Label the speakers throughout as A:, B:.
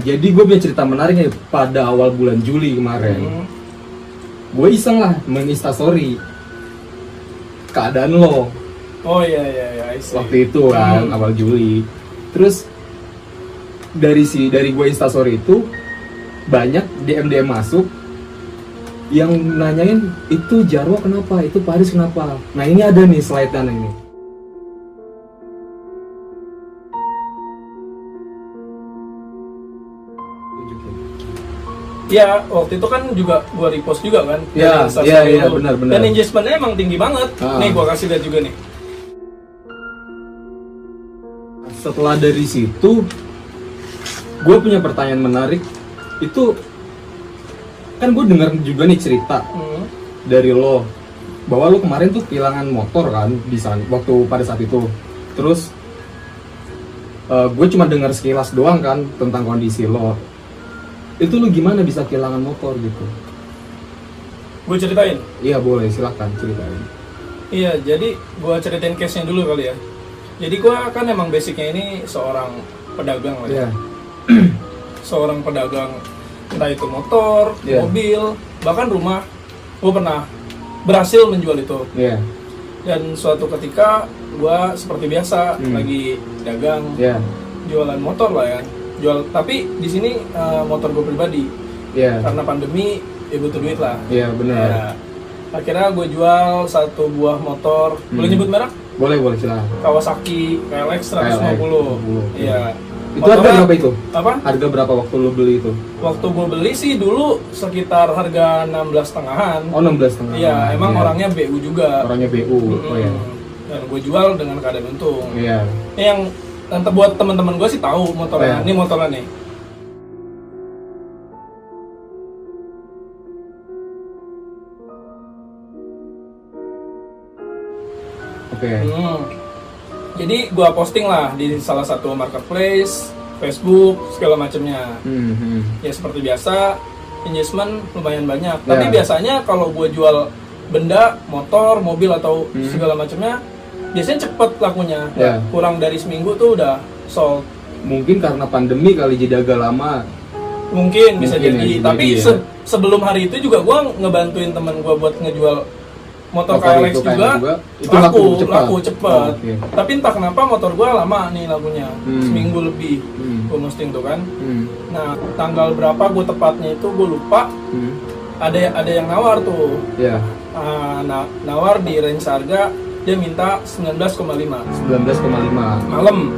A: jadi gue punya cerita menarik nih pada awal bulan Juli kemarin. Gue iseng lah men-instastory keadaan lo.
B: Oh iya, I see.
A: Waktu itu kan awal Juli. Terus dari gue instastory itu banyak DM masuk yang nanyain itu Jarwo kenapa, itu Paris kenapa. Nah ini ada nih slide-nya ini.
B: Ya, waktu itu kan juga gua repost juga kan.
A: Iya, benar.
B: Dan engagementnya emang tinggi banget. Nih gua kasih lihat juga nih.
A: Setelah dari situ, gue punya pertanyaan menarik. Itu kan gue dengar juga nih cerita dari lo bahwa lo kemarin tuh kehilangan motor kan di sana waktu pada saat itu. Terus gue cuma dengar sekilas doang kan tentang kondisi lo. Itu lu gimana bisa kehilangan motor gitu?
B: Gue ceritain?
A: Iya boleh, silahkan ceritain.
B: Iya, jadi gue ceritain case-nya dulu kali ya. Jadi gue kan emang basicnya ini seorang pedagang lah ya. Seorang pedagang, entah itu motor, mobil, bahkan rumah. Gue pernah berhasil menjual itu. Dan suatu ketika gue seperti biasa lagi dagang, jualan motor lah ya. Tapi di sini motor gue pribadi, karena pandemi ya butuh duit lah.
A: Iya benar.
B: Ya, akhirnya gue jual satu buah motor, boleh nyebut merek?
A: Boleh silakan.
B: Kawasaki KLX 150. Iya.
A: Itu harga berapa itu?
B: Apa?
A: Harga berapa waktu lo beli itu?
B: Waktu gue beli sih dulu sekitar harga 16,5-an.
A: Oh 16,5.
B: Iya, emang orangnya BU juga.
A: Orangnya BU. Oh ya.
B: Dan gue jual dengan keadaan untung.
A: Iya.
B: Ini yang nanti buat teman-teman gue sih tahu motornya. Ini motornya nih.
A: Oke.
B: Jadi gue posting lah di salah satu marketplace, Facebook, segala macamnya. Ya seperti biasa, engagement lumayan banyak. Tapi biasanya kalau gue jual benda, motor, mobil atau segala macamnya, biasanya cepet lakunya. Kurang dari seminggu tuh udah sold. Mungkin
A: karena pandemi kali jadi agak lama.
B: Mungkin bisa jadi. Tapi sebelum hari itu juga gue ngebantuin temen gue buat ngejual motor KLX juga itu laku cepet. Tapi entah kenapa motor gue lama nih lakunya, seminggu lebih gue posting tuh kan. Nah tanggal berapa gue tepatnya itu gue lupa. Ada yang nawar tuh. Nawar di range harga dia minta 19,5 malam.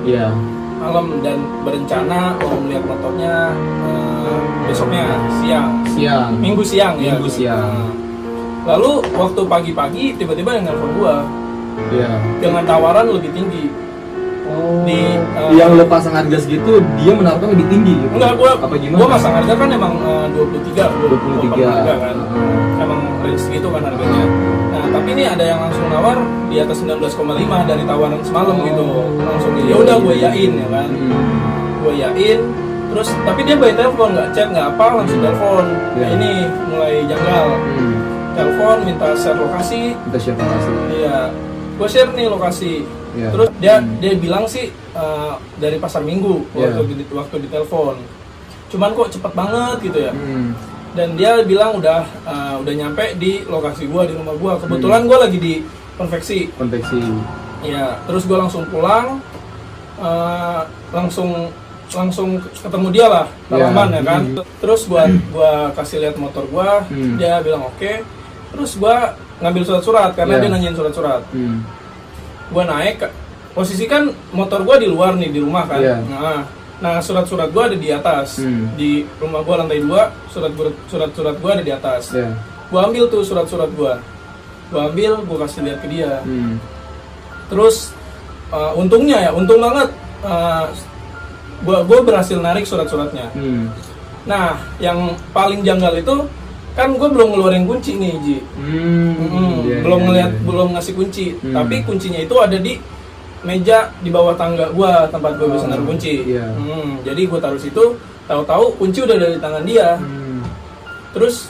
B: Malam dan berencana mau melihat motornya besoknya siang. Minggu siang. Lalu waktu pagi-pagi tiba-tiba yang nelfon gua dengan tawaran lebih tinggi.
A: Yang lo pasang harga segitu dia menawarkan lebih tinggi gitu?
B: Enggak, gua pasang harga kan emang 23 harga kan. Emang range segitu kan harganya. Nah tapi ini ada yang langsung nawar di atas 19,5 dari tawaran semalam gitu. Langsung ya udah gua yain ya kan. Gua yain. Terus tapi dia by telepon, nggak chat nggak apa, langsung telepon. Nah ini mulai janggal. Telepon minta share lokasi. Iya, gue share nih lokasi. Terus dia bilang sih dari Pasar Minggu waktu di telepon. Cuman kok cepet banget gitu ya. Dan dia bilang udah nyampe di lokasi gue, di rumah gue. Kebetulan gue lagi di konveksi. Iya, terus gue langsung pulang, langsung ketemu dia lah, salaman ya kan. Terus gua kasih lihat motor gua, dia bilang oke. Terus gua ngambil surat-surat karena dia nanyain surat-surat. Gua naik, posisi kan motor gua di luar nih di rumah kan. Nah surat-surat gua ada di atas. Di rumah gua lantai 2, surat-surat gua ada di atas. Gua ambil tuh surat-surat gua. Gua kasih lihat ke dia. Terus untungnya untung banget. Gue berhasil narik surat-suratnya. Nah, yang paling janggal itu kan gue belum ngeluarin kunci nih, Ji. Belum ngasih kunci. Tapi kuncinya itu ada di meja di bawah tangga gue, tempat gue bisa naruh kunci. Jadi gue taruh situ. Tahu-tahu kunci udah dari tangan dia. Terus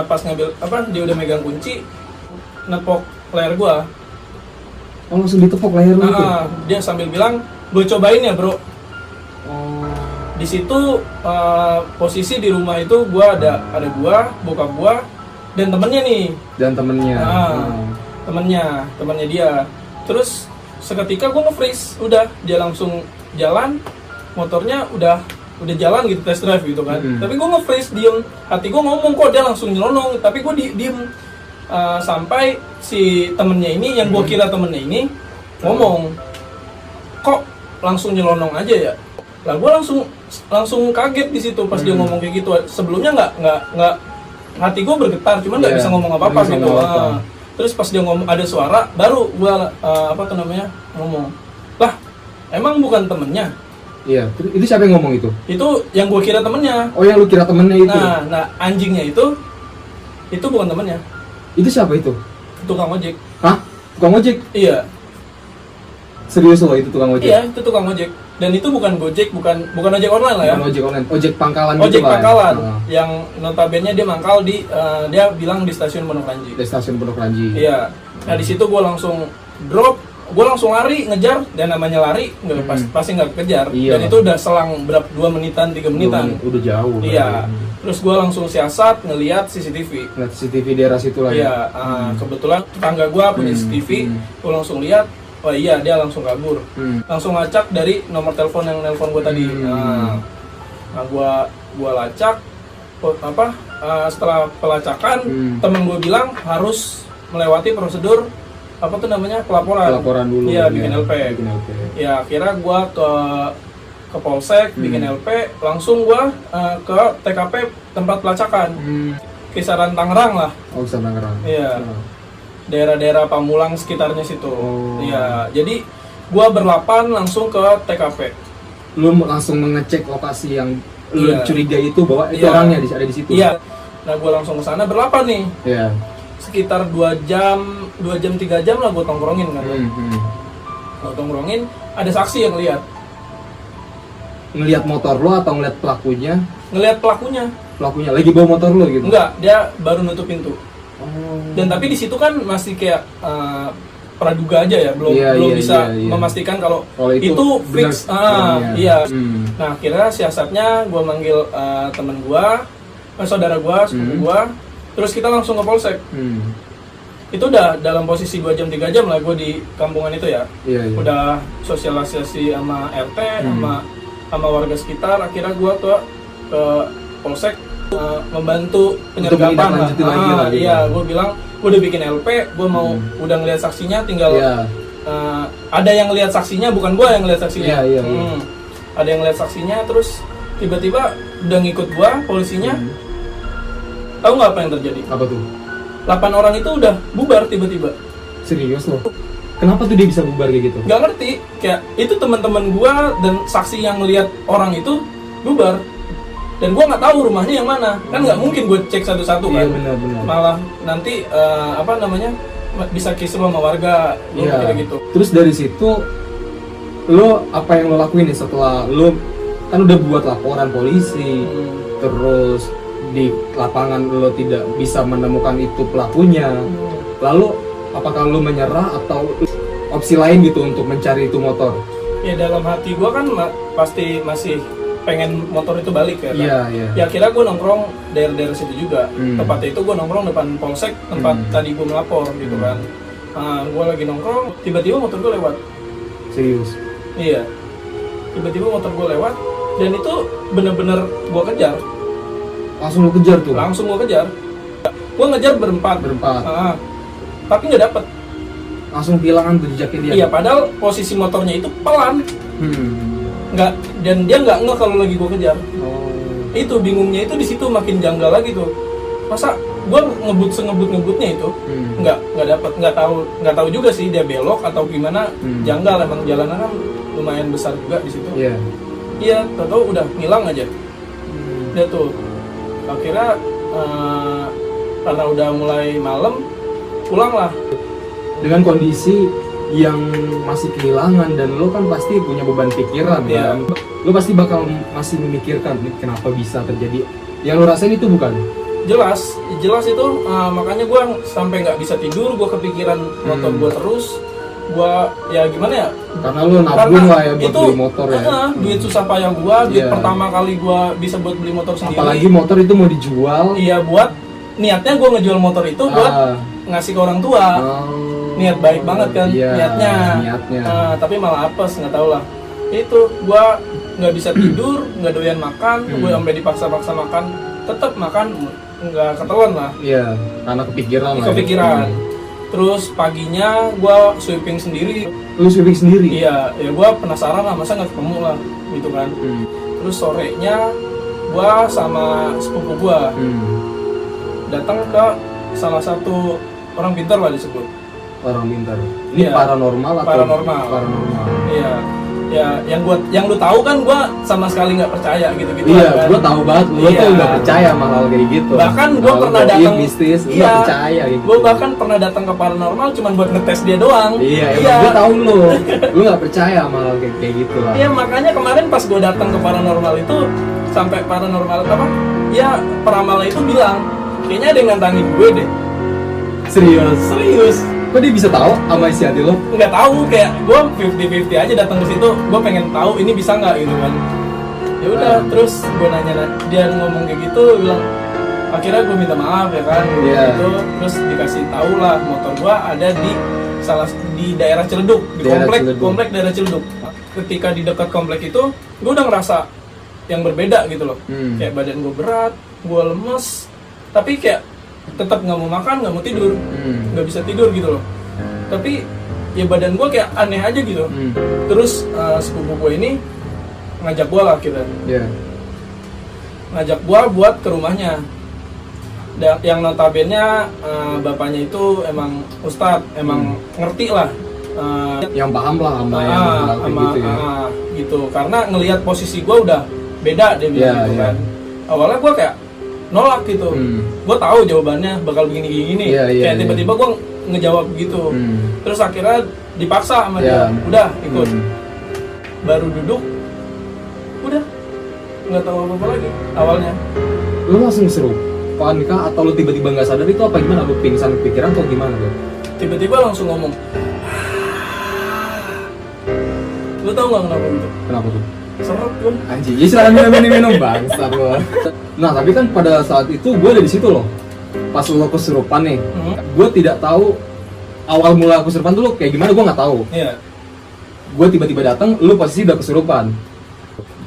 B: pas ngambil dia udah megang kunci, nepok leher gue. Langsung ditepok leher lu tuh. Dia sambil bilang, gue cobain ya bro. di situ posisi di rumah itu gue ada gue, bokap gue, dan temennya nih.
A: Dan temennya.
B: Temennya dia. Terus seketika gue nge-freeze, udah dia langsung jalan, motornya udah jalan gitu, test drive gitu kan. Tapi gue nge-freeze, diem. Hati gue ngomong kok dia langsung nyelonong, tapi gue diem. Sampai si temennya ini, yang gue kira temennya ini ngomong, kok langsung nyelonong aja ya. Lah gue langsung kaget di situ pas dia ngomong kayak gitu. Sebelumnya nggak hati gue bergetar, cuman nggak bisa ngomong apa-apa gitu. Terus pas dia ngomong ada suara, baru gue ngomong, lah emang bukan temennya.
A: Iya, itu siapa yang ngomong itu?
B: Itu yang gue kira temennya.
A: Oh, yang lu kira temennya itu?
B: Nah anjingnya itu bukan temennya.
A: Itu siapa itu?
B: Tukang ojek.
A: Hah? Tukang ojek?
B: Iya.
A: Serius lo itu tukang ojek?
B: Iya, itu tukang ojek. Dan itu bukan Gojek, bukan ojek online lah ya.
A: Bukan ojek online, ojek pangkalan
B: ojek
A: gitu lah.
B: Pangkalan. Yang notabene dia mangkal di dia bilang di stasiun Pondok Ranji.
A: Di stasiun Pondok Ranji.
B: Iya. Nah, di situ gue langsung drop, gue langsung lari ngejar, dan namanya lari pasti nggak kejar.
A: Iya.
B: Dan itu udah selang berapa 2 menitan, 3 menitan.
A: Udah jauh.
B: Iya. Terus gue langsung siasat ngelihat CCTV.
A: Ngeliat CCTV daerah situ lah.
B: Iya. Kebetulan tetangga gue punya CCTV, gue langsung lihat. Oh iya, dia langsung kabur. Langsung lacak dari nomor telepon yang nelpon gue tadi. Nah, gua lacak. Setelah pelacakan, temen gue bilang harus melewati prosedur pelaporan.
A: Pelaporan dulu.
B: Iya, bikin LP. Ya, akhirnya gue ke Polsek, bikin LP, langsung gue ke TKP tempat pelacakan. Kisaran Tangerang lah.
A: Oh, kisaran Tangerang.
B: Iya. Daerah-daerah Pamulang sekitarnya situ. Iya, jadi gua berlapan langsung ke TKP.
A: Lu langsung mengecek lokasi yang lu curiga itu bahwa itu orangnya ada di situ.
B: Iya. Nah, gua langsung ke sana berlapan nih.
A: Iya.
B: Sekitar 2 jam 3 jam lah gua tongkrongin kan. Gua tongkrongin, ada saksi yang lihat.
A: Ngelihat motor lo atau ngelihat pelakunya?
B: Ngelihat pelakunya.
A: Pelakunya lagi bawa motor lo gitu?
B: Enggak, dia baru nutup pintu. Dan tapi di situ kan masih kayak praduga aja ya, belum bisa memastikan kalau itu fix. Iya. Nah, akhirnya siasatnya gue manggil temen gue, saudara gue, sepupu gue, terus kita langsung ke Polsek. Itu udah dalam posisi 2 jam 3 jam lah gue di kampungan itu ya. Udah sosialisasi sama RT, sama warga sekitar. Akhirnya gue ke Polsek membantu penyergapan lah. Iya, gue bilang gue udah bikin LP, gue mau udah ngeliat saksinya, tinggal ada yang ngeliat saksinya, bukan gue yang ngeliat saksinya. Ada yang ngeliat saksinya, terus tiba-tiba udah ngikut gue polisinya. Tahu nggak apa yang terjadi?
A: Apa tuh?
B: 8 orang itu udah bubar tiba-tiba.
A: Serius loh? Kenapa tuh dia bisa bubar kayak gitu?
B: Gak ngerti, kayak itu teman-teman gue dan saksi yang ngeliat orang itu bubar. Dan gue nggak tahu rumahnya yang mana, kan nggak mungkin gue cek satu-satu kan.
A: Iya, benar.
B: Malah nanti bisa kisruh sama warga, gitu.
A: Terus dari situ, lo apa yang lo lakuin nih setelah lo kan udah buat laporan polisi, terus di lapangan lo tidak bisa menemukan itu pelakunya, lalu apakah lo menyerah atau opsi lain gitu untuk mencari itu motor?
B: Ya dalam hati gue kan pasti masih pengen motor itu balik ya kan?
A: Iya.
B: Ya akhirnya gue nongkrong daerah-daerah situ juga. Tepatnya itu gue nongkrong depan Polsek tempat tadi gue melapor gitu kan. Gue lagi nongkrong, tiba-tiba motor gue lewat.
A: Serius?
B: Iya. Tiba-tiba motor gue lewat dan itu bener-bener gue kejar.
A: Langsung lo kejar tuh? Langsung
B: gue kejar. Gue ngejar berempat. Tapi nggak dapet.
A: Langsung kehilangan tuh jejaknya dia?
B: Iya, padahal posisi motornya itu pelan. Nggak, dan dia nggak ngeh kalau lagi gue kejar. Itu bingungnya itu di situ, makin janggal lagi tuh. Masa gue ngebutnya itu nggak dapat, nggak tahu juga sih dia belok atau gimana. Janggal, emang jalanan kan lumayan besar juga di situ. Iya, tahu udah ngilang aja. Dia tuh akhirnya karena udah mulai malam, pulang lah
A: dengan kondisi yang masih kehilangan, dan lo kan pasti punya beban pikiran kan. Lo pasti bakal masih memikirkan kenapa bisa terjadi yang lo rasain itu, bukan?
B: Jelas itu makanya gue sampai nggak bisa tidur, gue kepikiran motor gue terus. gua ya gimana ya,
A: karena lu nabung lah ya buat beli motor ya.
B: Duit susah payah gua, duit
A: Iya.
B: pertama kali gua bisa buat beli motor sendiri.
A: Apalagi motor itu mau dijual.
B: Iya, buat niatnya gua ngejual motor itu buat ngasih ke orang tua. Niat baik banget kan,
A: iya,
B: niatnya. Tapi malah apes, nggak tahu lah. Itu gua nggak bisa tidur, nggak doyan makan, gua sampai dipaksa-paksa makan, tetap makan nggak ketelan lah.
A: Iya, karena kepikiran lah.
B: Kepikiran. Terus paginya gua sweeping sendiri.
A: Lu sweeping sendiri?
B: Iya, ya gua penasaran lah, masa nggak ketemu lah, gitu kan. Terus sorenya gua sama sepupu gua datang ke salah satu orang pintar lah disebut.
A: Orang pintar. Ini
B: Iya.
A: paranormal atau?
B: Paranormal. Iya. Ya, yang lu tahu kan gua sama sekali nggak percaya gitu-gitu.
A: Iya,
B: kan.
A: gua tahu banget lu tuh nggak percaya sama hal kayak gitu.
B: Bahkan gua
A: Hal
B: pernah
A: gaib,
B: datang
A: mistis, lu
B: iya,
A: nggak percaya gitu.
B: Gua bahkan pernah datang ke paranormal cuman buat ngetes dia doang.
A: Iya, emang gua tahu lu nggak percaya sama hal kayak gitu lah.
B: Iya, makanya kemarin pas gua datang ke paranormal itu, sampai paranormal apa? Ya, peramalnya itu bilang, kayaknya ada yang nantangin gue deh. Serius.
A: Kok dia bisa tahu sama isi hati lo?
B: Nggak tahu, kayak gue 50-50 aja datang ke situ, gue pengen tahu ini bisa nggak gitu kan. Ya udah, terus gue nanya, dia ngomong kayak gitu, bilang akhirnya gue minta maaf ya kan, gitu. Terus dikasih tahu lah motor gue ada di daerah Ciledug, di komplek daerah Ciledug. Ketika di dekat komplek itu, gue udah ngerasa yang berbeda gitu loh. Kayak badan gue berat, gue lemes, tapi kayak tetap nggak mau makan, nggak mau tidur, nggak bisa tidur gitu loh. Tapi ya badan gue kayak aneh aja gitu. Terus sepupu gue ini ngajak gue lah kita, ngajak gue buat ke rumahnya. Yang notabene bapaknya itu emang ustadz, emang ngerti lah.
A: Yang paham lah sama yang gitu ya.
B: Gitu. Karena ngelihat posisi gue udah beda, dia bilang gitu kan. Awalnya gue kayak nolak gitu. Gue tahu jawabannya bakal begini-gini. Kayak tiba-tiba gue ngejawab gitu. Terus akhirnya dipaksa sama dia. Udah ikut. Baru duduk, udah nggak tahu apa-apa lagi awalnya.
A: Lu langsung serupan kah atau lu tiba-tiba nggak sadar itu apa gimana? Lu pingsan pikiran atau gimana tuh?
B: Tiba-tiba langsung ngomong. Lu tau nggak kenapa gitu?
A: Kenapa tuh?
B: Serot gue.
A: Anjing, ya silahkan minum bangsat lo. Nah tapi kan pada saat itu gue ada di situ loh. Pas lo kesurupan nih, gue tidak tahu awal mula kesurupan tuh lo kayak gimana, gue nggak tahu.
B: Iya.
A: Gue tiba-tiba datang, lo posisi udah kesurupan.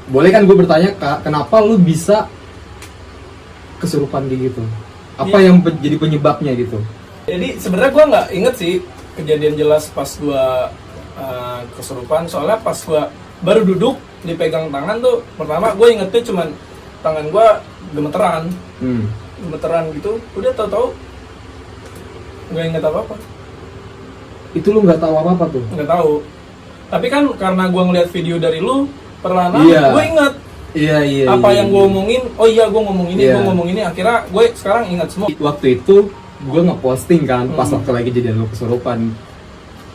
A: Boleh kan gue bertanya, kenapa lo bisa kesurupan kayak gitu? Apa yang jadi penyebabnya gitu?
B: Jadi sebenarnya gue nggak inget sih kejadian jelas pas gue kesurupan. Soalnya pas gue baru duduk dipegang tangan tuh, pertama gue ingetnya cuman tangan gue gemeteran, gemeteran gitu. Udah tahu-tahu nggak inget apa-apa.
A: Itu lu nggak tahu apa-apa tuh?
B: Nggak tahu. Tapi kan karena gue ngeliat video dari lu, perlahan gue inget.
A: Iya.
B: Apa yang gue omongin? Oh iya, gue ngomong ini, gue ngomong ini. Akhirnya gue sekarang ingat semua.
A: Waktu itu gue ngeposting kan, pas waktu lagi jadian lu kesurupan,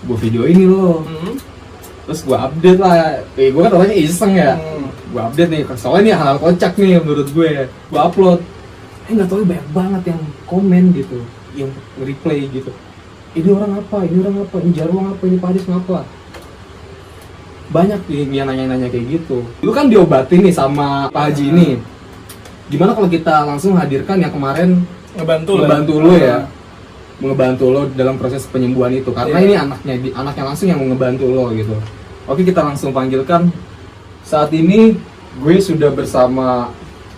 A: gue video ini lo. Terus gue update lah, gue kan orangnya iseng ya. Gue update nih, soalnya ini hal-hal kocak nih menurut gue. Gue upload, nggak tahu banyak banget yang komen gitu, yang nge-replay gitu. Ini orang apa, ini Jarwo apa, ini Paris ngapa. Banyak yang nanya-nanya kayak gitu. Lu kan diobatin nih sama Pak Haji ini. Gimana kalau kita langsung hadirkan yang kemarin ngebantu lo ya? Ngebantu lo dalam proses penyembuhan itu, karena ini anaknya langsung yang mau ngebantu lo gitu. Oke, kita langsung panggilkan. Saat ini gue sudah bersama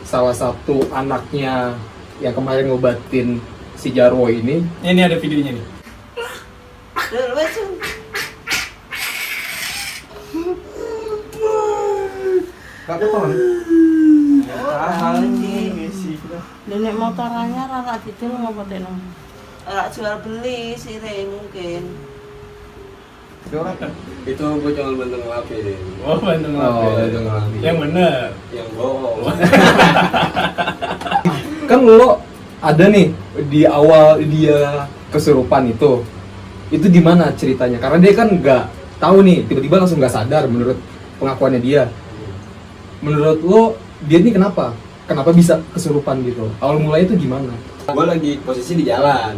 A: salah satu anaknya yang kemarin ngobatin si Jarwo ini.
B: Ini ada videonya nih.
A: Kapan?
C: Nenek motorannya rara didel ngapa tenang?
D: Rak jual beli sih mungkin.
E: Itu gue cuma bantu ngelapin.
B: Oh, bantu ngelapin. Yang bener.
E: Yang bohong.
A: Kan lo ada nih di awal dia kesurupan itu di mana ceritanya? Karena dia kan nggak tahu nih, tiba-tiba langsung nggak sadar menurut pengakuannya dia. Menurut lo dia ini kenapa bisa kesurupan gitu? Awal mulanya itu gimana?
E: Gue lagi posisi di jalan,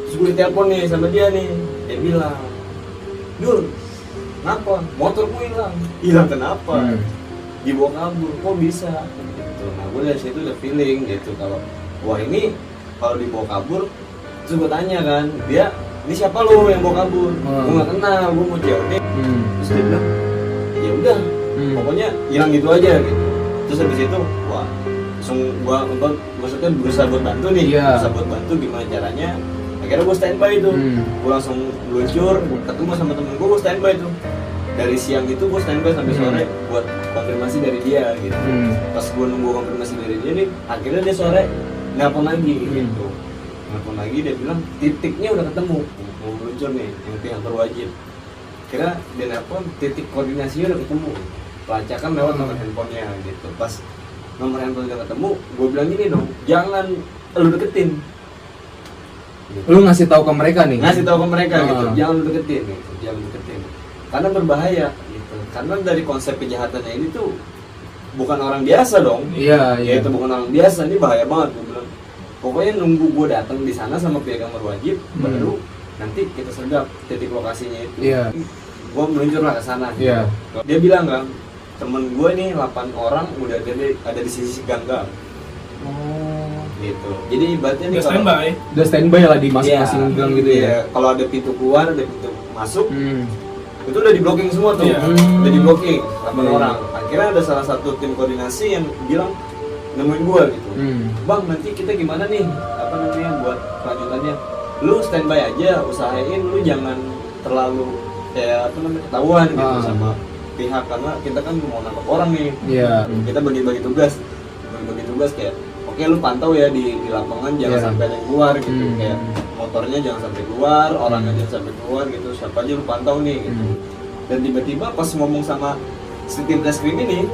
E: terus gue ditelepon nih sama dia nih. dia bilang, Dul, kenapa? Motorku hilang. Hilang kenapa? Dibawa kabur, kok bisa? Gitu. Nah gue dari situ udah feeling gitu kalau wah ini kalau dibawa kabur, terus gue tanya kan, dia ini siapa lo yang bawa kabur? Gue nggak kenal, gue mau COD. Terus dia bilang, ya udah, pokoknya hilang gitu aja gitu. Terus habis itu, wah, langsung gue maksudnya berusaha buat bantu nih, berusaha buat bantu gimana caranya. Akhirnya gue standby itu, gue langsung meluncur, ketemu sama temen gue standby itu. Dari siang itu gue standby sampai sore buat konfirmasi dari dia gitu. Pas gue nunggu konfirmasi dari dia nih, akhirnya dia sore nelpon lagi gitu. Nelpon lagi dia bilang titiknya udah ketemu, mau meluncur nih yang pihak berwajib. Kira dia nelpon titik koordinasinya udah ketemu, pelacakan lewat nomor handphonenya gitu. Pas nomor handphone udah ketemu, gue bilang gini dong, jangan lu deketin. Gitu.
A: Lu ngasih tahu ke mereka nih?
E: Ngasih tahu ke mereka gitu, jangan lu deketin gitu, jangan lu deketin. Karena berbahaya gitu. Karena dari konsep kejahatannya ini tuh bukan orang biasa dong.
A: Iya.
E: Itu bukan orang biasa, ini bahaya banget gue bilang. Pokoknya nunggu gue datang di sana sama pihak yang berwajib, baru nanti kita sergap titik lokasinya itu.
A: Iya.
E: Gue meluncur lah ke sana.
A: Iya.
E: Dia bilang kan, temen gue nih 8 orang udah ada di sisi ganggang. Gitu. Jadi ibaratnya nih
B: Udah standby.
A: Udah standby lah di masing-masing gang gitu ya.
E: Kalau ada pintu keluar, ada pintu masuk, itu udah di blocking semua tuh.
B: Iya.
E: Udah di blocking 8
A: Iya.
E: orang. Akhirnya ada salah satu tim koordinasi yang bilang nemuin gue gitu. Bang, nanti kita gimana nih? Apa namanya buat kelanjutannya? Lu standby aja, usahain lu jangan terlalu kayak apa namanya ketahuan gitu sama pihak, karena kita kan mau nangkap orang nih.
A: Iya.
E: Kita bagi-bagi tugas kayak oke lu pantau ya di lapangan jangan sampai ada yang keluar gitu. Kayak motornya jangan sampai keluar, orangnya jangan sampai keluar gitu. Siapa aja lu pantau nih gitu. Dan tiba-tiba pas ngomong sama si tim reskrim ini,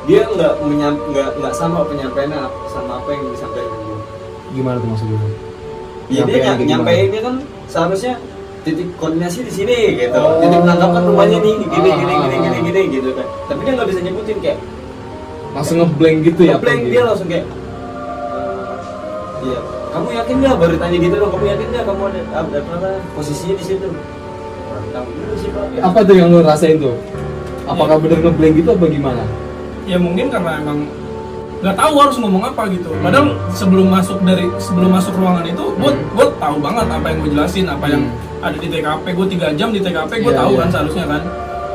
E: dia nggak sama penyampaiannya sama apa yang disampaikan dulu.
A: Gimana tuh maksudnya?
E: Iya, dia nyampeinnya kan seharusnya titik koordinasi di sini gitu. Titik penangkapan rumahnya nih gini gitu kan. Tapi dia nggak bisa nyebutin, kayak
A: langsung ngeblank gitu ya?
E: ngeblank, dia langsung kayak iya, kamu yakin nggak, baru tanya gitu dong, kamu yakin nggak kamu ada apa posisinya di situ? Kurang tahu dulu sih Pak.
A: Apa tuh yang lu rasain tuh? Apakah bener ngeblank gitu apa gimana?
B: Ya mungkin karena emang nggak tahu harus ngomong apa gitu. Padahal sebelum masuk ruangan itu, gue tahu banget apa yang gue jelasin, apa yang ada di TKP. Gue 3 jam di TKP, gue tahu kan seharusnya kan.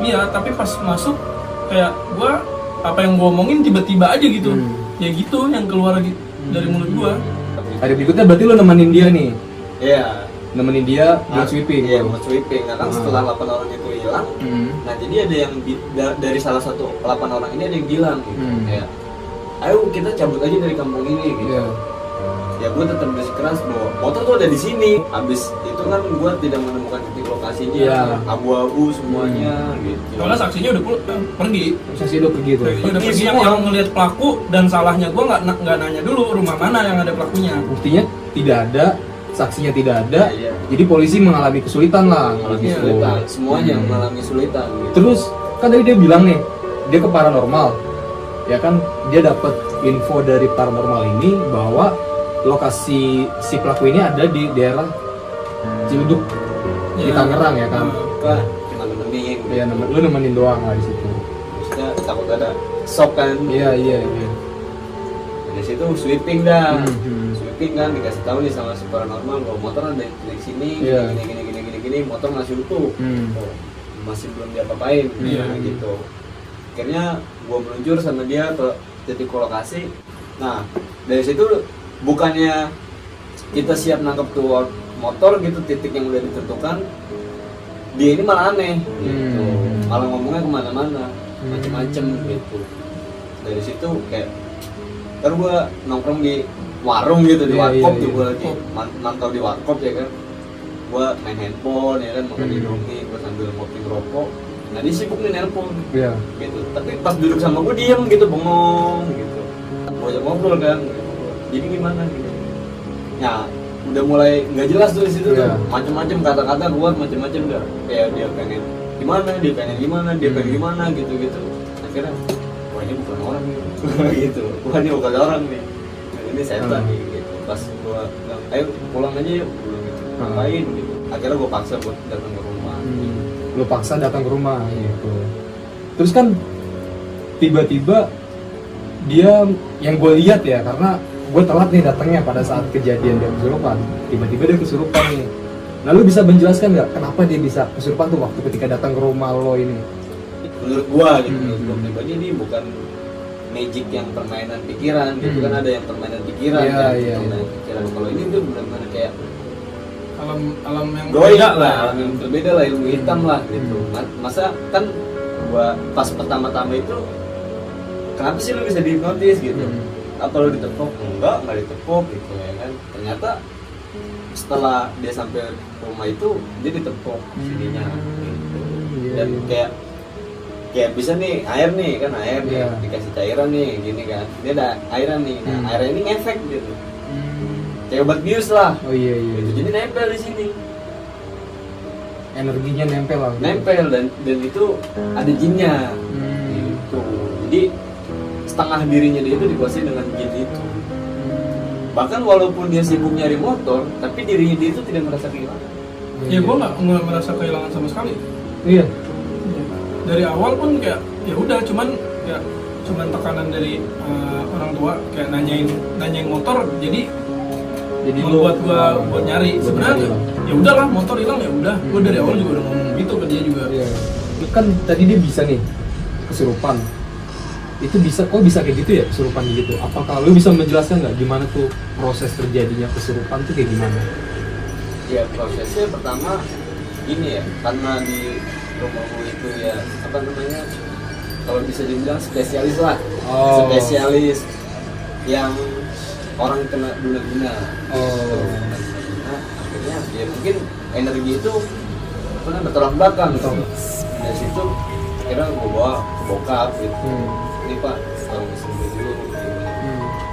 B: Iya, tapi pas masuk kayak gue apa yang gue omongin tiba-tiba aja gitu. Ya gitu yang keluar lagi dari mulut gue.
A: Hari berikutnya berarti lu nemenin dia nih?
E: Iya.
A: Nemenin dia buat sweeping?
E: Iya, buat sweeping. Nah kan setelah 8 orang itu hilang, nah jadi ada yang dari salah satu 8 orang ini ada yang bilang gitu, kayak ayo kita cabut aja dari kampung ini gitu. Ya gue tetap bersikeras bahwa motor tuh ada di sini. Abis itu kan gue tidak menemukan titik lokasinya, abu-abu semuanya gitu.
B: Soalnya saksinya udah pergi.
A: Saksi udah pergi tuh?
B: Udah pergi, yang ngelihat pelaku, dan salahnya gue nggak nanya dulu rumah mana yang ada pelakunya.
A: Buktinya tidak ada, saksinya tidak ada, jadi polisi mengalami kesulitan lah.
E: Mengalami kesulitan, semuanya mengalami kesulitan gitu.
A: Terus kan tadi dia bilang nih, dia ke paranormal, ya kan dia dapat info dari paranormal ini bahwa lokasi si pelaku ini ada di daerah Ciledug di Tangerang ya kan.
E: Wah, cuma nemenin.
A: Ya, lu nemenin doang lah di situ.
E: Maksudnya takut ada shock kan.
A: Iya.
E: Dari situ sweeping dah. Sweeping kan dikasih tahu nih sama si paranormal bahwa motor ada di sini, gini, motor masih utuh. Oh, masih belum diapa-apain gitu. Akhirnya gua meluncur sama dia ke titik lokasi. Nah, dari situ bukannya kita siap nangkep tuh motor gitu, titik yang udah ditentukan, dia ini malah aneh gitu. Malah ngomongnya kemana-mana, macem-macem gitu. Dari situ kayak ntar gua nongkrong di warung gitu, di warkop tuh gua lagi mantau di warkop ya kan. Gua main handphone ya kan, makan Indomie, gua sambil ngopi ngerokok. Nah dia sibuk nih nelpon gitu. Tapi pas duduk sama gua diem gitu, bengong gitu. Gua ajak ngobrol kan, jadi gimana gitu. Ya udah mulai nggak jelas tuh di situ tuh, macem-macem kata-kata keluar, macem-macem dah. Kayak dia pengen gimana gitu. Akhirnya wah ini bukan orang nih gitu. Wah ini bukan orang nih, ini setan nih gitu. Pas gua bilang ayo pulang aja yuk gitu. Ngapain gitu. akhirnya gue paksa buat datang ke rumah.
A: Lu paksa datang ke rumah gitu. Terus kan tiba-tiba dia, yang gue lihat ya, karena gue telat nih datangnya pada saat kejadian dia kesurupan. Tiba-tiba dia kesurupan nih. Nah, lu bisa menjelaskan nggak kenapa dia bisa kesurupan tuh waktu ketika datang ke rumah lo ini?
E: Menurut gue gitu, menurut gue pribadi ini bukan magic yang permainan pikiran, gitu kan ada yang permainan pikiran,
A: Iya,
E: kan,
A: iya,
E: permainan pikiran. Kalau ini tuh benar-benar kayak
B: alam yang
E: goib
B: beda
E: lah, alam yang berbeda lah, ilmu hitam lah gitu. Masa kan gua pas pertama-tama itu kenapa sih lu bisa dihipnotis gitu? Apa lu ditepuk? Enggak ditepuk gitu ya kan. Ternyata setelah dia sampai rumah itu dia ditepuk sininya gitu. Dan kayak bisa nih air nih kan, air nih dikasih cairan nih gini kan, dia ada airan nih, nah airnya ini ngefek gitu, kayak obat bius lah.
A: Oh iya
E: gitu. Jadi nempel di sini,
A: energinya nempel lah.
E: Nempel dan itu ada jinnya gitu. Jadi setengah dirinya dia itu dikuasai dengan jin itu. Bahkan walaupun dia sibuk nyari motor, tapi dirinya dia itu tidak merasa kehilangan.
B: Ya gue nggak merasa kehilangan sama sekali.
A: Iya.
B: Dari awal pun kayak ya udah, cuman tekanan dari orang tua kayak nanyain motor, jadi membuat gua buat nyari. Sebenarnya ya udahlah, motor hilang ya udah. Gua dari awal juga udah ngomong gitu ke dia juga.
A: Iya. Kan tadi dia bisa nih kesurupan. Itu bisa, kok bisa kayak gitu ya, kesurupan gitu? Apakah lu bisa menjelaskan nggak gimana tuh proses terjadinya kesurupan tuh kayak gimana?
E: Ya prosesnya pertama ini ya, karena di rumahku itu ya apa namanya, kalau bisa dibilang spesialis lah, spesialis yang orang kena guna-guna. Nah, akhirnya ya mungkin energi itu apa namanya bertolak belakang. Dari situ akhirnya gue bawa ke bokap gitu. Ini pak, kalau sembuh dulu.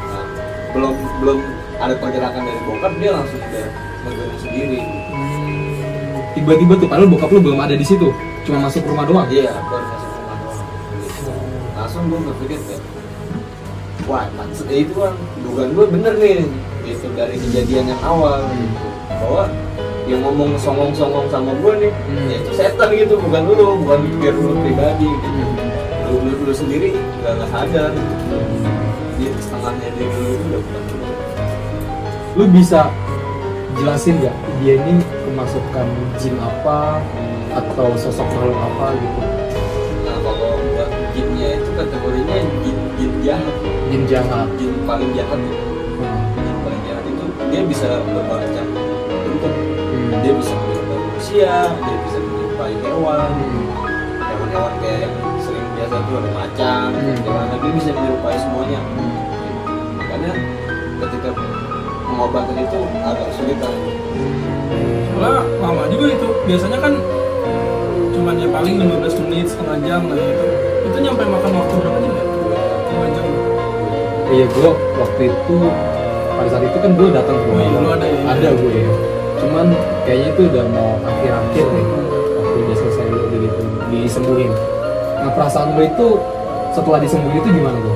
E: Nah, belum ada pergerakan dari bokap, dia langsung udah bergerak sendiri.
A: Tiba-tiba tuh, padahal bokap lu belum ada di situ, cuma masuk rumah doang.
E: Iya, baru masuk rumah doang. Gitu. Langsung gue berpikir kayak, wah, itu kan dugaan gue bener nih, gitu dari kejadian yang awal, gitu. Bahwa yang ngomong songong-songong sama gue nih, ya itu setan gitu, bukan pikir lu pribadi, gitu. Lu sendiri nggak sadar, gitu. Dia setengahnya diri lu udah bukan lu.
A: Lu bisa jelasin nggak dia ini kemasukan jin apa atau sosok makhluk apa gitu?
E: Nah kalau buat jinnya itu kategorinya jin jahat.
A: Jin jahat.
E: Jin paling jahat itu. Jin paling jahat itu dia bisa bermacam bentuk. Dia bisa menyerupai manusia, dia bisa menyerupai hewan. Hewan-hewan kayak yang sering biasa tuh ada macan, dia bisa menyerupai semuanya. Makanya ketika pengobatan itu agak sulitan.
B: Soalnya lama juga itu. Biasanya kan cuman ya paling 15 menit, setengah jam lah itu. Itu nyampe makan waktu berapa jam ya? 2 jam.
A: Iya, gue waktu itu pada saat itu kan gue datang ke rumah.
B: Lu ada ya?
A: Ada gue ya. Cuman kayaknya itu udah mau akhir-akhir nih. Waktu udah selesai udah gitu disembuhin. Nah, perasaan lo itu setelah disembuhin itu gimana tuh?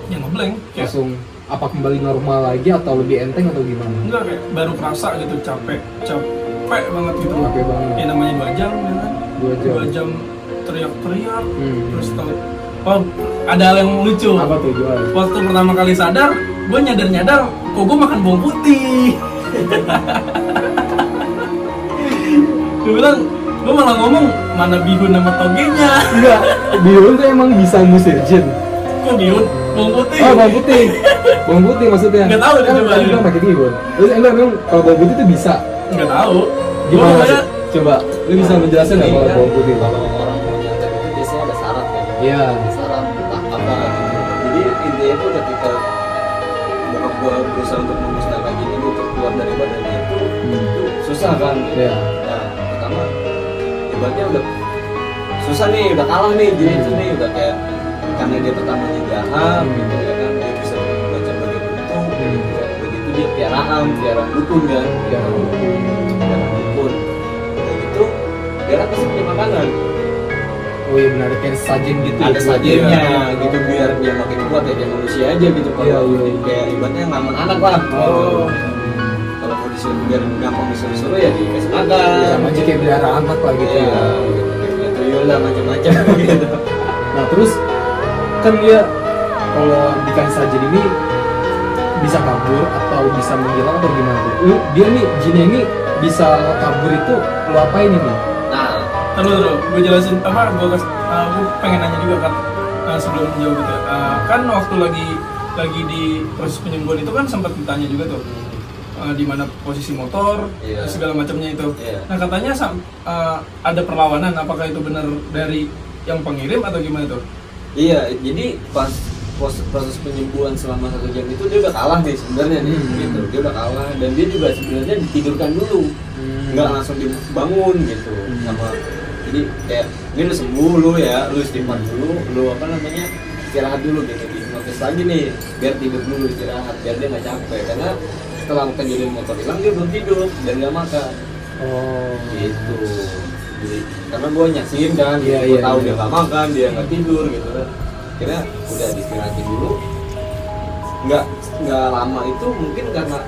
B: Ya ngeblank. Kayak
A: Langsung apa kembali normal lagi atau lebih enteng atau gimana?
B: enggak, kayak baru kerasa gitu, capek banget gitu.
A: Capek banget.
B: Ya namanya 2 jam ya kan.
A: 2 jam.
B: 2 jam teriak-teriak. Terus ada hal yang lucu.
A: Apa tuh jual?
B: Waktu pertama kali sadar, gue nyadar kok gue makan bawang putih. Gue bilang, gue malah ngomong mana bihun sama togenya.
A: Enggak, bihun tuh emang bisa ngusir jin.
B: Kok bihun? Bawang putih.
A: Oh, bawang putih. Bawang putih maksudnya.
B: Nggak tahu deh,
A: kan
B: coba.
A: tadi bilang pakai bihun. Terus enggak memang kalau bawang putih itu bisa.
B: Nggak tahu.
A: Gimana
B: Gua
A: sih? Coba, lu bisa menjelaskan nggak kalau bawang putih?
E: Kalau orang mau nyantet itu biasanya ada syarat kan?
A: Iya.
E: Ada syarat entah apa gitu. Jadi intinya itu ketika bokap gua berusaha untuk memusnahkan jin itu untuk keluar dari badannya itu susah kan?
A: Iya.
E: Nah pertama ibaratnya udah susah nih, udah kalah nih jin itu nih, udah kayak karena dia pertamanya jahat gitu ya kan, dia bisa baca bagai bentuk, begitu dia piaraan dukun kan, piaraan dukun, begitu dia pasti punya makanan.
A: Oh iya benar, kayak sajen gitu.
E: Ada
A: ya?
E: sajennya
A: Iya.
E: gitu biar dia makin kuat ya, kayak manusia aja gitu. Kalau
A: Iya.
E: kayak ibaratnya ngamen anak lah.
A: Oh.
E: Kalau mau disuruh biar gampang disuruh ya dikasih makan.
A: Ya, sama aja kayak pelihara anak lah gitu.
E: Iya, gitu. Kayak tuyul lah macam-macam gitu.
A: Nah terus kan dia kalau dikasih sajen ini bisa kabur atau bisa menghilang atau gimana tuh? Dia nih jinnya ini bisa kabur itu lo apain ini?
E: Nah,
B: Terus, gue jelasin apa? Gue pengen nanya juga kan sebelum menjawab gitu. Kan waktu lagi di proses penyembuhan itu kan sempat ditanya juga tuh di mana posisi motor,
E: Iya.
B: segala macamnya itu.
E: Iya.
B: Nah katanya ada perlawanan. Apakah itu benar dari yang pengirim atau gimana tuh?
E: iya, jadi pas proses penyembuhan selama 1 jam itu dia udah kalah nih sebenarnya nih, gitu. Dia udah kalah dan dia juga sebenarnya ditidurkan dulu, nggak langsung dibangun gitu. Sama jadi kayak ini lu sembuh lu ya, lu istighfar dulu, lu apa namanya istirahat dulu gitu, dihipnotis lagi nih biar tidur dulu istirahat biar dia nggak capek karena setelah kejadian motor hilang dia belum tidur dan nggak makan.
A: Oh.
E: Gitu. Jadi karena gue nyaksin kan,
A: Iya,
E: gue
A: iya,
E: tahu
A: iya.
E: dia nggak makan, dia nggak tidur gitu kan. Kira udah diistirahatin dulu. Nggak lama itu mungkin karena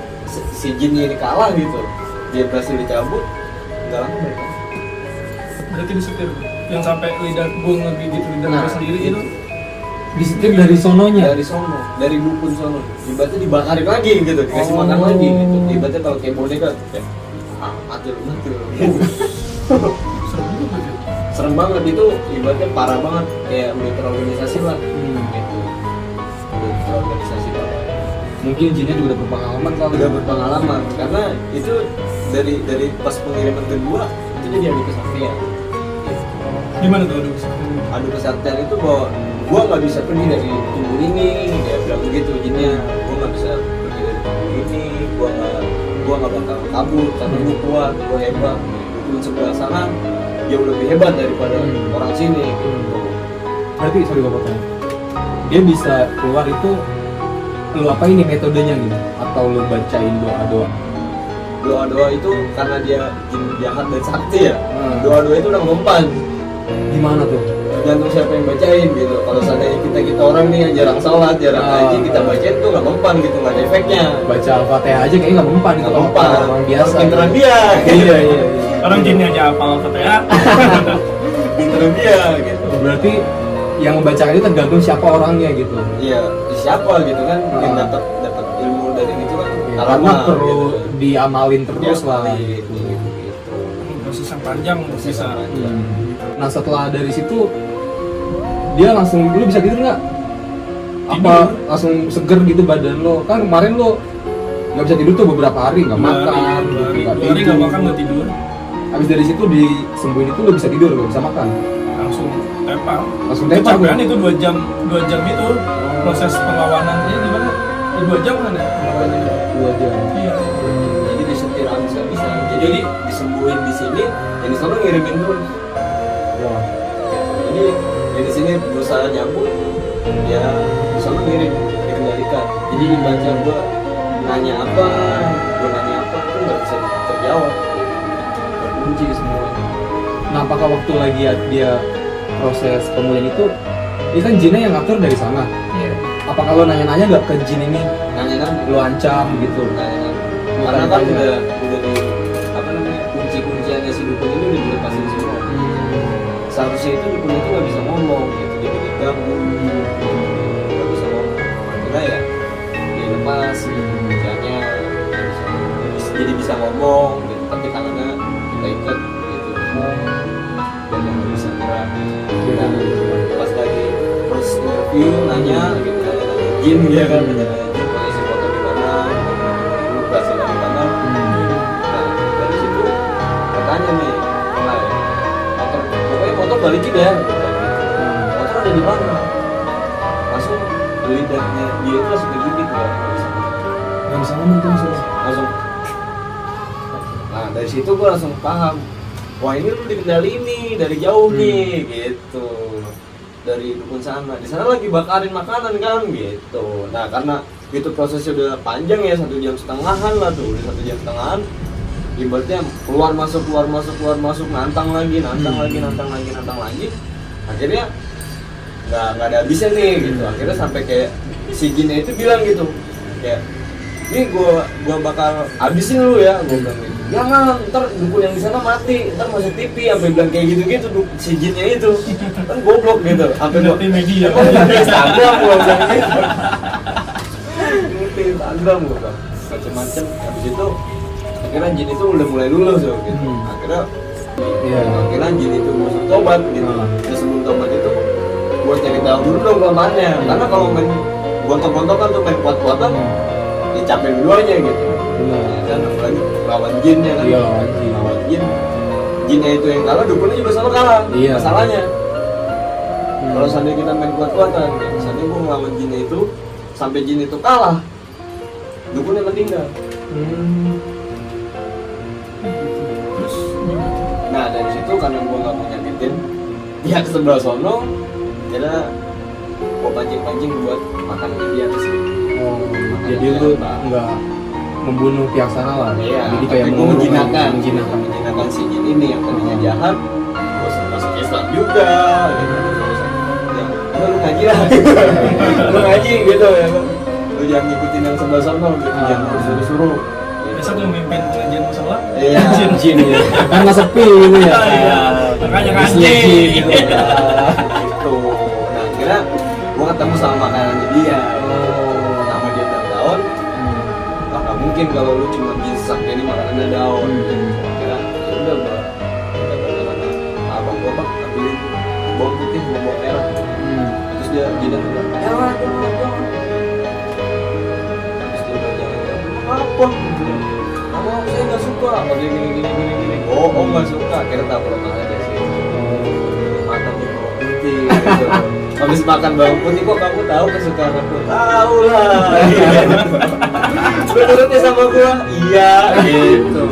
E: si jinnya ini kalah gitu, dia berhasil dicabut. Nggak lama mereka.
B: Berarti disetir yang sampai lidah gue ngegigit lidah
E: Nah,
B: gue sendiri itu.
A: Disetir dari sononya.
E: Dari sono, dari dukun sono, ibaratnya dibakarin lagi gitu, dikasih makan lagi gitu. Ibaratnya kalau kayak boneka, kayak mati lu.
B: Serem juga gitu.
E: Serem banget itu, ibaratnya parah banget, kayak udah terorganisasi lah. Gitu. Udah terorganisasi banget.
A: Mungkin jinnya juga udah berpengalaman kali.
E: Udah berpengalaman karena itu dari pas pengiriman kedua itu jadi adu kesaktian.
B: Gimana tuh aduh?
E: Adu kesaktian itu bahwa gua nggak bisa pergi dari tubuh ini, dia bilang begitu jinnya. Gua nggak bisa pergi dari tubuh ini, gua nggak bakal kabur karena gua kuat, gua hebat. Dukun sebelah sana jauh lebih hebat daripada orang sini. Gitu.
A: Berarti sorry gue potong. Dia bisa keluar itu lu apa ini metodenya gitu? Atau lu bacain doa-doa?
E: Doa-doa itu karena dia jin jahat dan sakti ya.
A: Hmm.
E: Doa-doa itu udah mempan.
A: Gimana tuh?
E: Tergantung siapa yang bacain gitu. Kalau seandainya kita orang nih yang jarang sholat, jarang ngaji, kita bacain tuh nggak mempan gitu, nggak ada efeknya.
A: Baca Al-Fatihah aja kayaknya nggak mempan itu
E: Nggak
A: kalau
E: mempan.
A: orang biasa.
E: Pinteran dia.
A: Iya iya.
B: Orang jinnya aja hafal Fatihah.
E: Pinteran dia gitu.
A: Berarti yang membacakan itu tergantung siapa orangnya gitu.
E: Iya, siapa gitu kan yang dapat ilmu dari itu kan.
A: Karena perlu diamalin terus lah.
E: Gitu.
B: Proses yang panjang bisa.
A: Nah setelah dari situ dia langsung lu bisa tidur nggak? Apa langsung seger gitu badan lo? Kan kemarin lo nggak bisa tidur tuh beberapa hari nggak makan, gitu, nggak
B: Dua hari nggak makan nggak tidur.
A: Habis dari situ disembuhin itu lo bisa tidur lo bisa makan.
B: Langsung tepar.
A: Langsung tepar
B: Kecapean
A: tuh.
B: itu 2 jam itu proses perlawanannya gimana? 2 jam kan ya perlawanannya?
A: 2 jam.
B: Iya.
E: Jadi disetir bisa. Jadi disembuhin di sini, yang di sana ngirimin terus.
A: Wah.
E: Jadi di sini berusaha nyambung, ya di sana dikendalikan. Jadi dibaca gua nanya apa tuh nggak bisa terjawab. Terkunci semua.
A: Nah apakah waktu lagi dia proses pemulihan itu, ini kan jinnya yang ngatur dari sana.
E: Iya.
A: Apakah lo nanya-nanya nggak ke jin ini?
E: Nanya
A: Lo ancam gitu?
E: karena kan udah di apa namanya kunci-kunciannya si dukun ini udah dilepasin semua. Seharusnya itu dukun itu nggak bisa ngomong gitu, jadi diganggu, nggak bisa ngomong. Akhirnya ya dilepas kunciannya, jadi bisa ngomong gitu, tapi tangannya kita ikat gitu, dan yang nggak bisa gerak. Dan pas lagi proses interview nanya gitu, nanya jin dia kan, nanya jin kondisi motor gimana, lu berhasil dari mana. Nah dari situ bertanya nih, motor pokoknya motor balikin ya, motor ada di mana? Langsung lidahnya dia itu langsung digigit,
A: Nggak bisa ngomong tuh masalah.
E: langsung. Nah dari situ gue langsung paham, wah ini lu dikendaliin nih dari jauh nih gitu, dari dukun sana. Di sana lagi bakarin makanan kan gitu. Nah karena itu prosesnya udah panjang ya, 1,5 jam lah tuh, udah 1,5 jam. Ibaratnya keluar masuk nantang lagi. Akhirnya nggak ada habisnya nih gitu. Akhirnya sampai kayak si jinnya itu bilang gitu, kayak ini gua bakal habisin lu ya, gua bilang gitu. Jangan, ntar dukun yang di sana mati, ntar masuk TV, sampai bilang kayak gitu-gitu si jinnya itu. Kan goblok gitu. Sampai gua
B: Ngerti media.
E: Instagram gua bilang gitu. Ngerti Instagram gua bilang. Macem-macem. Habis itu akhirnya jin itu udah mulai lulus gitu. Akhirnya akhirnya jin itu masuk tobat gitu. Nah, sebelum tobat itu gua cari tahu dulu dong kelemahannya. Karena kalau main gontok-gontokan tuh main kuat-kuatan, ya capek dua-duanya gitu. Dan apalagi lawan jinnya kan.
A: Iya,
E: Lawan jin. Jinnya itu yang kalah, dukunnya juga selalu kalah.
A: Iya.
E: Masalahnya. Kalau sampai kita main kuat-kuatan, misalnya gua ngelawan jinnya itu sampai jin itu kalah, dukunnya meninggal.
B: Terus
E: Nah dari situ karena gua nggak mau nyakitin pihak sebelah sono, kira gua pancing-pancing buat makan dia sih.
A: Jadi lu nggak membunuh pihak sana lah.
E: Iya,
A: Jadi kayak
E: tapi gua menjinakkan si jin ini yang tadinya jahat, gua masuk Islam juga. Gitu. Ya, lu ngaji lah, lu ngaji gitu ya. Lu jangan ngikutin yang sebelah sono, gitu. Jangan disuruh-suruh.
B: besok yang mimpin pengajian musola.
E: Iya,
A: jin ya. Kan nggak sepi gitu ya.
B: Iya, makanya
A: Isinya
B: ngaji.
A: jin gitu.
E: gitu. Nah, kira gua ketemu sama makanannya dia. Sama dia daun. Wah, nggak mungkin kalau lu cuma bisa ini makanannya daun. Kira ya udah gua kata abang gua Pak, ambilin bawang putih sama bawang merah. Terus dia bilang jangan. Terus dia bilang jangan. Apa? Mama saya nggak suka. Apa gini. Oh nggak suka. Kira tak perlu makan aja sih. Makan nih bawang putih. Gitu. Habis makan bawang putih kok kamu tahu kesukaan aku? Tahu lah. Menurutnya sama gua, iya gitu.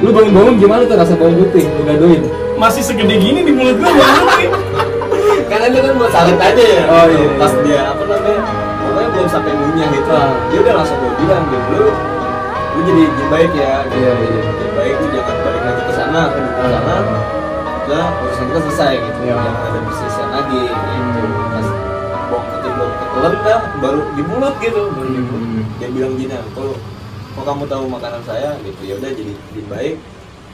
A: Lu bangun-bangun gimana tuh rasa bawang putih? Lu gadoin?
B: Masih segede gini di mulut gua banget.
E: Karena dia kan buat salad aja ya.
A: Oh, iya.
E: Pas dia apa namanya? Pokoknya belum sampai ngunyah gitu. Dia udah langsung gua bilang gitu. Lu jadi baik ya. Gitu.
A: Iya.
E: Jadi baik lu jangan balik lagi ke sana, ke sana. Udah urusan kita selesai gitu.
A: Iya.
E: Jangan ada bisnisnya lagi gitu. Pas bawang putih belum ketelan dah baru di mulut gitu. Baru di mulut. Dia bilang gini, kok kamu tahu makanan saya gitu. Ya udah jadi baik.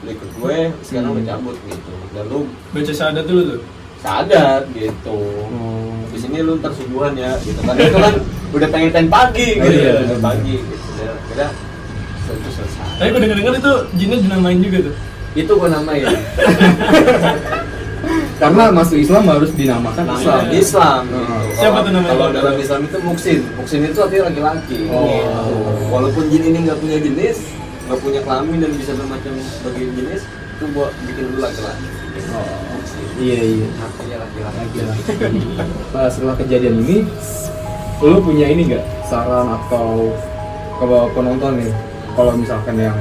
E: Lu ikut gue, sekarang lu cabut gitu. Dan lu
B: Baca syahadat dulu tuh.
E: sadar gitu. Di sini lu ntar subuhan ya gitu. Karena itu kan udah pengen pagi gitu.
A: Iya.
E: Udah pagi gitu. Kira itu selesai.
B: Tapi gua denger itu jinnya dinamain juga tuh.
E: Itu gua namain.
A: Karena masuk Islam harus dinamakan Islam.
E: Islam.
A: Oh.
B: Siapa tuh namanya?
E: Kalau dalam Islam itu muksin. Muksin itu artinya laki-laki.
A: Oh.
E: Gitu. Walaupun jin ini nggak punya jenis, nggak punya kelamin dan bisa bermacam bagi jenis, itu gua bikin dulu laki-laki. Muksin.
A: Iya.
E: Artinya laki-laki.
A: Setelah kejadian ini, lu punya ini nggak saran atau ke penonton nih, kalau misalkan yang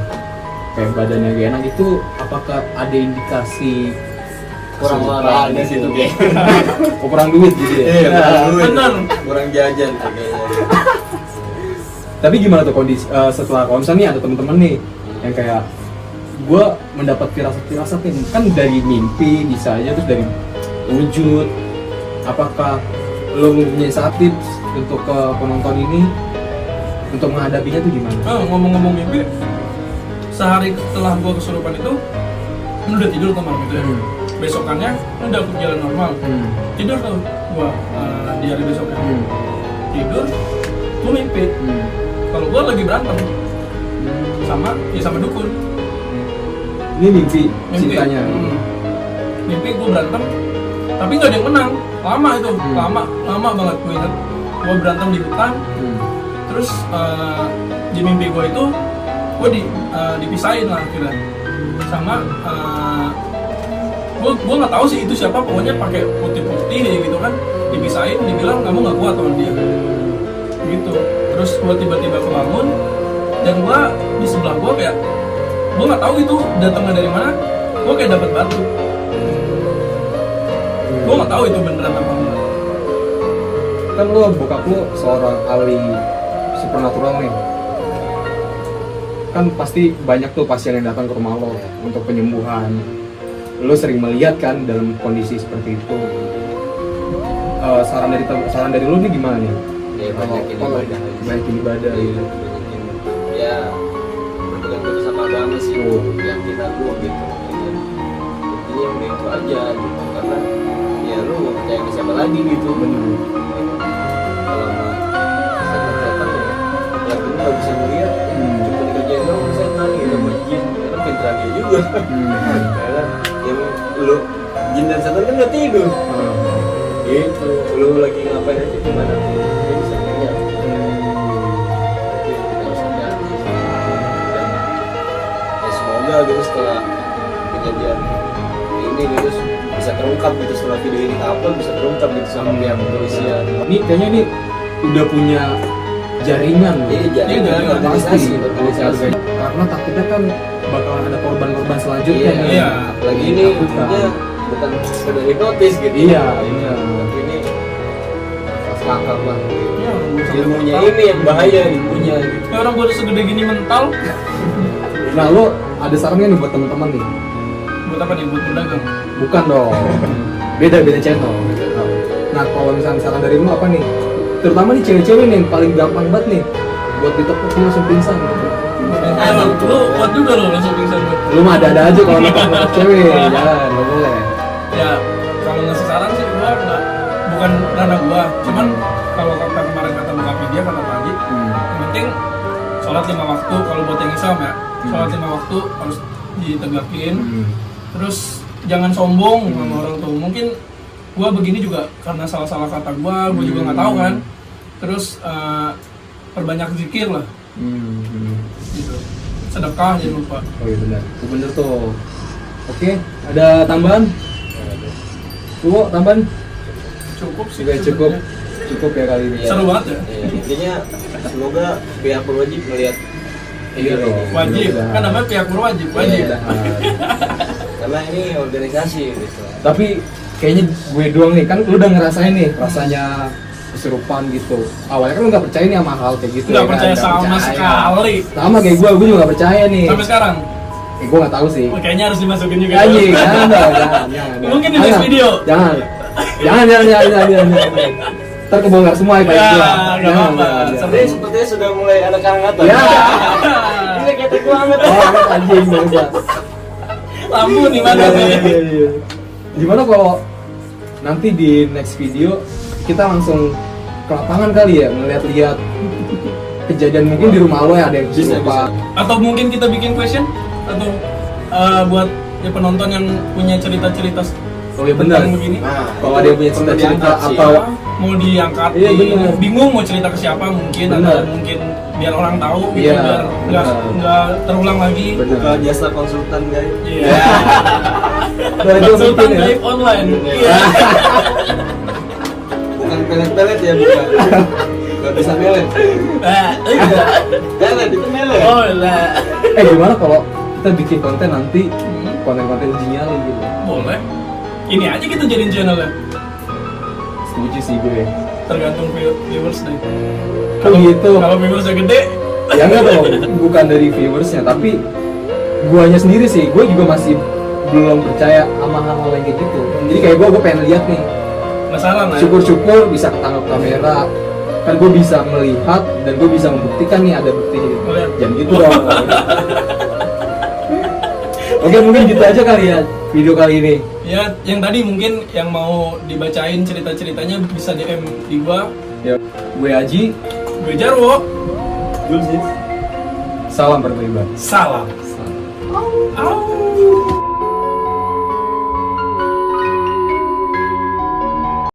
A: kayak badannya gak enak itu, apakah ada indikasi
E: Kurang
A: kesurupan
E: marah di
A: gitu?
E: situ kayak.
A: Oh, kurang duit gitu ya?
E: Iya, kurang duit.
B: Bener.
E: Kurang jajan kayaknya.
A: Tapi gimana tuh kondisi setelah kalau misalnya nih ada temen-temen nih yang kayak gue mendapat firasat nih, kan dari mimpi bisa aja, terus dari wujud. Apakah lo mempunyai tips untuk ke penonton ini untuk menghadapinya tuh gimana?
B: Ngomong-ngomong mimpi, sehari setelah gua kesurupan itu, lu udah tidur tuh malam itu ya. Besokannya, lu udah jalan normal. Tidur tuh gua di hari besoknya. Tidur, gua mimpi. Kalau gua lagi berantem sama dukun.
A: Ini mimpi ceritanya.
B: Mimpi gua berantem, tapi nggak ada yang menang. Lama itu, lama banget gua ingat. Gua berantem di hutan. Terus di mimpi gue itu gue dipisahin lah akhirnya sama gue nggak tahu sih itu siapa, pokoknya pakai putih gitu kan, dipisahin, dibilang kamu nggak kuat sama dia gitu. Terus gue tiba-tiba kebangun dan gue di sebelah gue kayak gue nggak tahu itu datangnya dari mana, gue kayak dapat batu. Gue nggak tahu itu beneran apa enggak.
A: Kan lo bokap lo seorang ahli supernatural nih, kan pasti banyak tuh pasien yang datang ke rumah lo untuk penyembuhan. Lo sering melihat kan dalam kondisi seperti itu. Saran dari lo nih gimana nih?
E: Ya, banyakin ibadah.
A: Banyakin ibadah.
E: Banyakin ya berpegang teguh sama agama sih
A: Oh.
E: yang kita gue gitu. Intinya udah itu aja gitu karena ya lu mau percaya ke siapa lagi gitu. Kalau mah setan ya yang lu nggak bisa melihat cuma dikerjain doang setan gitu sama jin karena pinteran dia juga. Karena yang lu jin dan setan kan nggak tidur. Gitu, lu lagi ngapain aja gimana dia bisa ngeliat. Tapi kita harus hati-hati sih. Dan ya semoga gitu setelah kejadian ini gitu bisa terungkap gitu setelah video ini upload bisa terungkap gitu sama pihak kepolisian.
A: Ini kayaknya ini udah punya jaringan loh.
E: Iya jaringan organisasi.
A: Karena takutnya kan bakalan ada korban-korban selanjutnya.
E: Iya,
A: kan.
B: iya.
E: Lagi ini intinya bukan sekedar hipnotis gitu.
A: Iya, iya.
E: Tapi ini pas kakak lah.
B: Ya, orang gua sampai
E: Ilmunya
B: mental.
E: ini yang bahaya ilmunya gitu.
B: Ya, orang gue udah segede gini mental.
A: Nah lo ada sarannya nih buat teman-teman nih?
B: Buat apa nih? Buat berdagang.
A: Bukan dong. Beda channel. Nah kalau misalnya saran dari lu apa nih? Terutama nih cewek-cewek nih yang paling gampang banget nih buat ditepuk langsung pingsan.
B: Lu kuat juga lo langsung pingsan lu.
A: Lu mah ada-ada aja kalau nepuk cewek, jangan, nggak boleh.
B: Ya kalau ngasih saran sih gua nggak, bukan ranah gua, cuman kalau kata kemarin kata buka video kata Pak Haji, yang penting sholat 5 waktu kalau buat yang Islam ya, sholat 5 waktu harus ditegakin, terus jangan sombong sama orang tuh. Mungkin gua begini juga karena salah-salah kata gua juga nggak tahu kan. Terus perbanyak zikir lah, gitu. Sedekah jangan lupa.
A: Oh iya benar, itu bener tuh. Oke, ada tambahan? Lu tambahan?
B: Cukup sih.
A: Juga cukup, cukup ya kali ini.
E: Iya.
B: Seru banget ya.
E: Iya, intinya semoga pihak berwajib melihat
A: Iya
E: video
A: dong.
E: ini.
B: Wajib, kan namanya pihak berwajib, wajib.
E: Iya. Karena ini organisasi gitu.
A: Tapi kayaknya gue doang nih, kan lu udah ngerasain nih rasanya kesurupan gitu. Awalnya kan lu nggak percaya nih sama hal kayak gitu.
B: Nggak
A: ya kan?
B: percaya
A: Nggak
B: sama
A: percaya.
B: sekali.
A: Sama kayak gue juga nggak percaya nih.
B: Sampai sekarang.
A: Gue nggak tahu sih.
B: Oh, kayaknya harus dimasukin juga.
A: Anjing, jangan.
B: Mungkin di next video.
A: Jangan. Jangan. Ntar kebongkar semua ya Pak.
B: Ya,
A: Gua.
B: nggak apa-apa.
E: Tapi sepertinya sudah mulai ada kehangatan.
A: Ya.
E: Ini kayak teguh hangat.
A: Oh, anjing bangsa.
B: Lampu di mana
A: Iya,
B: sih?
A: iya. Gimana kalau nanti di next video kita langsung ke lapangan kali ya, ngeliat-liat kejadian mungkin di rumah lo ya ada yang
E: Bisa,
A: kesurupan.
B: Atau mungkin kita bikin question atau buat ya penonton yang punya cerita-cerita
A: Oh iya benar.
B: tentang begini.
E: Nah,
A: Kalau ada yang punya cerita-cerita
E: diangkat sih.
A: atau
B: Mau diangkat,
A: Iya, bener.
B: bingung mau cerita ke siapa mungkin
A: Bener.
B: atau mungkin biar orang tahu gitu,
A: Iya,
B: biar nggak terulang lagi.
A: Bener.
E: buka jasa konsultan guys.
B: Iya.
A: Nah, itu
B: Konsultan
A: mungkin ya.
B: gaib online. Iya.
E: Bukan pelet-pelet ya bukan. Gak bisa melet.
B: Nah, iya.
E: Pelet itu melet.
B: Oh lah.
A: Gimana kalau kita bikin konten nanti konten-konten genial gitu.
B: Boleh. Ini aja kita jadiin channelnya.
A: Setuju sih gue.
B: Tergantung viewers deh.
A: Oh gitu.
B: Kalau viewersnya gede,
A: Ya enggak dong, bukan dari viewersnya, tapi guanya sendiri sih, gue juga masih belum percaya sama hal-hal yang kayak gitu. Jadi kayak gue pengen lihat nih,
B: penasaran lah.
A: syukur-syukur bisa ketangkap kamera, kan gue bisa melihat dan gue bisa membuktikan nih ada bukti gitu.
B: Lihat.
A: Jangan gitu dong. Oke, mungkin gitu aja kali ya video kali ini.
B: Ya, yang tadi mungkin yang mau dibacain cerita-ceritanya bisa DM di gua.
A: Ya, gue Haji,
B: Gue Jarwo.
A: salam berpribadi.
B: Salam.
A: Salam.
B: Au.